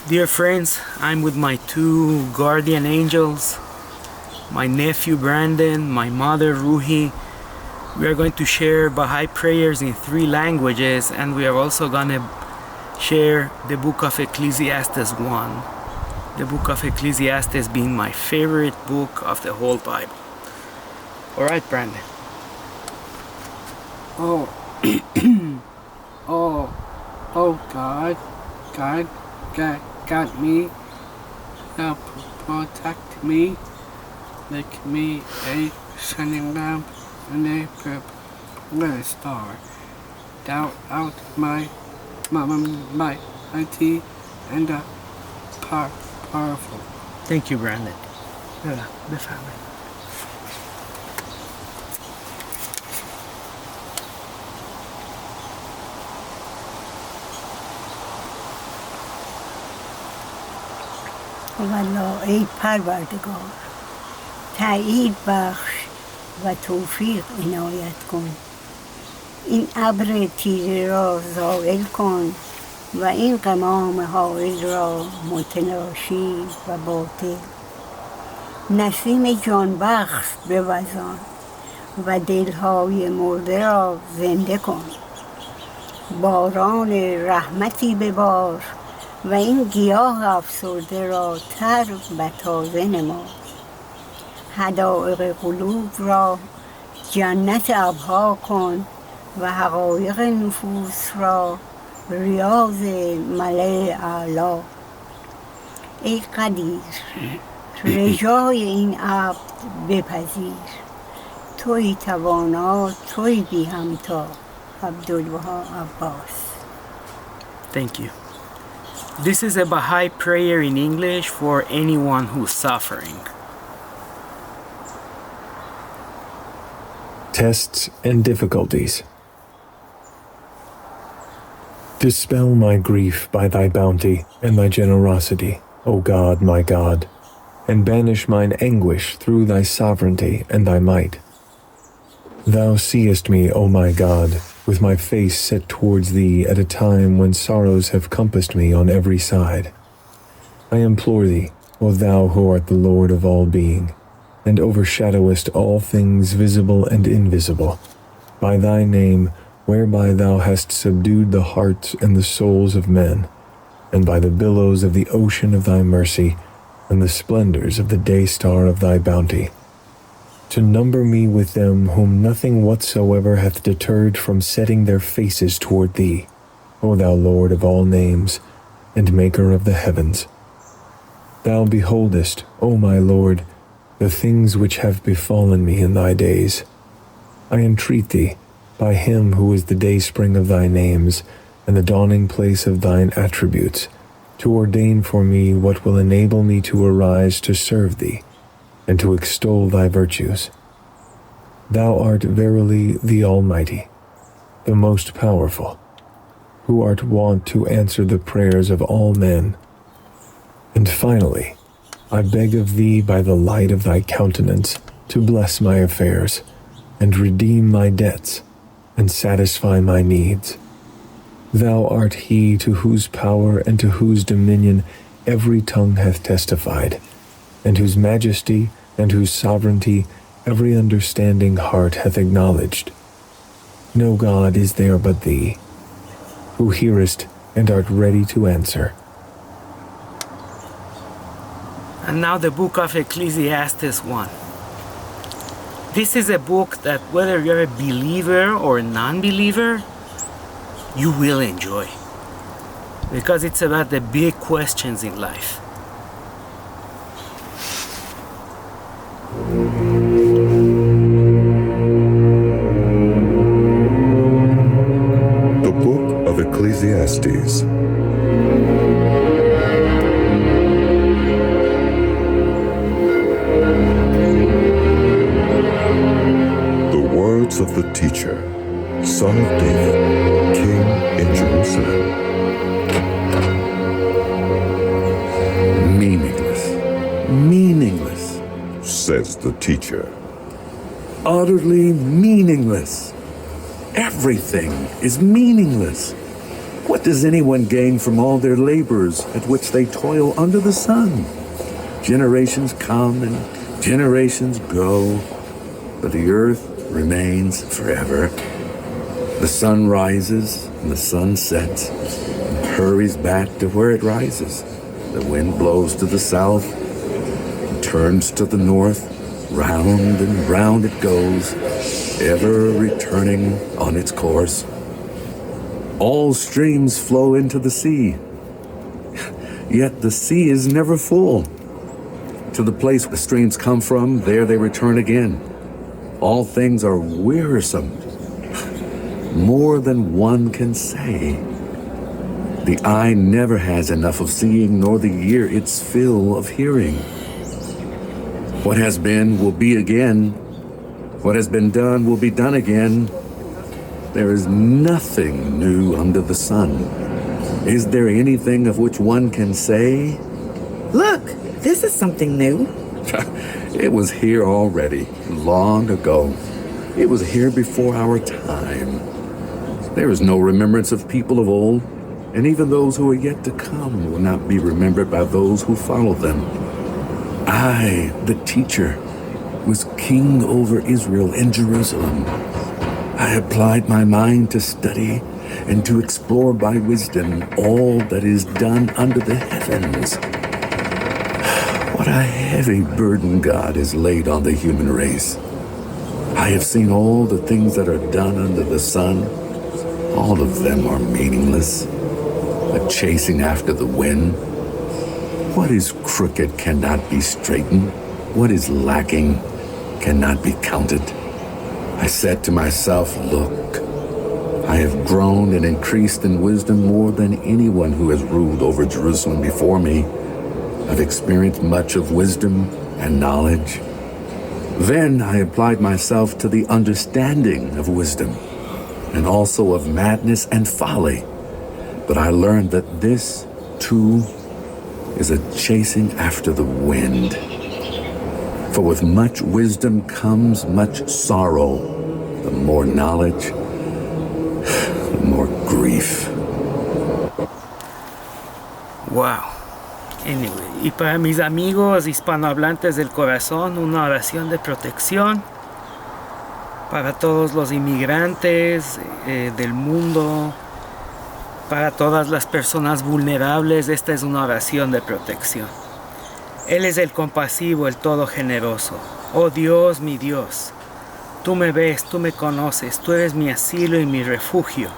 Dear friends, I'm with my two guardian angels, my nephew Brandon, my mother Ruhi. We are going to share Baha'i prayers in 3 languages, and we are also going to share the Book of Ecclesiastes 1. The Book of Ecclesiastes being my favorite book of the whole Bible. Alright, Brandon. God got me, protect me, make me a shining lamp and a purple star. Thou out my mighty and powerful. Thank you, Brandon. The family. والا ای پروردگار تأیید بخش و توفیق عنایت کن. این ابر تیره را زائل کن و این غمام حائل را متلاشی و باطل. نسیم جانبخش بوزان و دلهای مرده را زنده کن. باران رحمتی ببار و این گیاه افسرده را تر و تازه نما. حدائق قلوب را جنت ابها کن و حقایق نفوس را ریاض ملأ اعلی. ای قدیر رجای این عبد بپذیر. توی توانا، توی بی همتا. عبدالوهاب عباس. Thank you. This is a Baha'i prayer in English for anyone who's suffering. Tests and difficulties. Dispel my grief by thy bounty and thy generosity, O God, my God, and banish mine anguish through thy sovereignty and thy might. Thou seest me, O my God, with my face set towards thee at a time when sorrows have compassed me on every side. I implore thee, O thou who art the Lord of all being, and overshadowest all things visible and invisible, by thy name whereby thou hast subdued the hearts and the souls of men, and by the billows of the ocean of thy mercy, and the splendors of the day star of thy bounty, to number me with them whom nothing whatsoever hath deterred from setting their faces toward thee, O thou Lord of all names, and Maker of the heavens. Thou beholdest, O my Lord, the things which have befallen me in thy days. I entreat thee, by him who is the dayspring of thy names, and the dawning place of thine attributes, to ordain for me what will enable me to arise to serve thee, and to extol thy virtues. Thou art verily the Almighty, the most powerful, who art wont to answer the prayers of all men. And finally, I beg of thee by the light of thy countenance to bless my affairs, and redeem my debts, and satisfy my needs. Thou art he to whose power and to whose dominion every tongue hath testified, and whose majesty and whose sovereignty every understanding heart hath acknowledged. No God is there but thee, who hearest and art ready to answer. And now the Book of Ecclesiastes 1. This is a book that whether you're a believer or a non-believer, you will enjoy. Because it's about the big questions in life. The Book of Ecclesiastes. The words of the teacher, son of David, king in Jerusalem. Meaningless, Says the teacher. utterly meaningless. Everything is meaningless. What does anyone gain from all their labors at which they toil under the sun? Generations come and generations go, but the earth remains forever. The sun rises and the sun sets and hurries back to where it rises. The wind blows to the south and turns to the north. Round and round it goes, ever returning on its course. All streams flow into the sea, yet the sea is never full. To the place the streams come from, there they return again. All things are wearisome, more than one can say. The eye never has enough of seeing, nor the ear its fill of hearing. What has been will be again. What has been done will be done again. There is nothing new under the sun. Is there anything of which one can say, Look, this is something new. it was here already, long ago. It was here before our time. There is no remembrance of people of old, and even those who are yet to come will not be remembered by those who follow them. I, the teacher, was king over Israel and Jerusalem. I applied my mind to study and to explore by wisdom all that is done under the heavens. What a heavy burden God has laid on the human race. I have seen all the things that are done under the sun. All of them are meaningless, a chasing after the wind. What is crooked cannot be straightened. What is lacking cannot be counted. I said to myself, look, I have grown and increased in wisdom more than anyone who has ruled over Jerusalem before me. I've experienced much of wisdom and knowledge. Then I applied myself to the understanding of wisdom and also of madness and folly. But I learned that this, too, is a chasing after the wind. For with much wisdom comes much sorrow. The more knowledge, the more grief. Wow. Anyway, y para mis amigos hispanohablantes del corazón, una oración de protección para todos los inmigrantes del mundo, para todas las personas vulnerables. Esta es una oración de protección. Él es el compasivo, el todo generoso. Oh Dios, mi Dios, tú me ves, tú me conoces, tú eres mi asilo y mi refugio.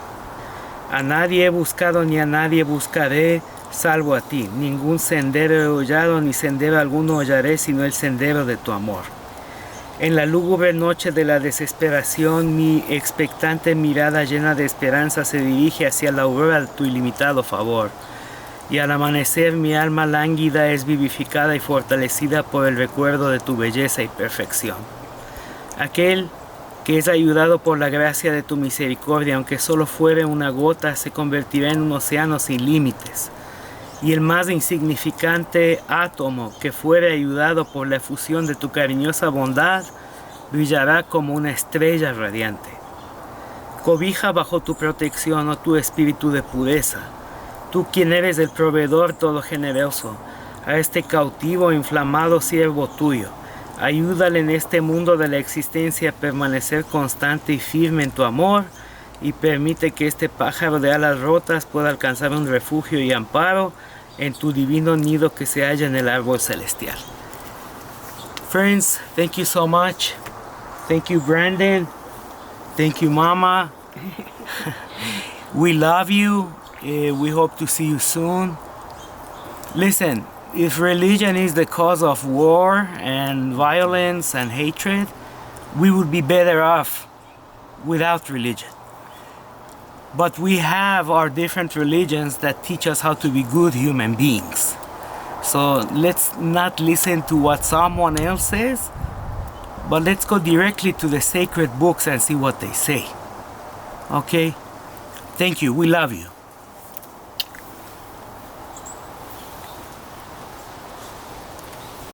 A nadie he buscado ni a nadie buscaré, salvo a ti. Ningún sendero he hollado, ni sendero alguno hollaré, sino el sendero de tu amor. En la lúgubre noche de la desesperación, mi expectante mirada llena de esperanza se dirige hacia la aurora de tu ilimitado favor. Y al amanecer mi alma lánguida es vivificada y fortalecida por el recuerdo de tu belleza y perfección. Aquel que es ayudado por la gracia de tu misericordia, aunque solo fuere una gota, se convertirá en un océano sin límites. Y el más insignificante átomo que fuere ayudado por la efusión de tu cariñosa bondad, brillará como una estrella radiante. Cobija bajo tu protección, oh tu espíritu de pureza. Tú quien eres el proveedor todo generoso, a este cautivo inflamado siervo tuyo, ayúdale en este mundo de la existencia a permanecer constante y firme en tu amor, y permite que este pájaro de alas rotas pueda alcanzar un refugio y amparo en tu divino nido que se halla en el árbol celestial. Friends, thank you so much. Thank you, Brandon. Thank you, Mama. We love you. We hope to see you soon. Listen, if religion is the cause of war and violence and hatred, we would be better off without religion. But we have our different religions that teach us how to be good human beings. So let's not listen to what someone else says, but let's go directly to the sacred books and see what they say. Okay? Thank you. We love you.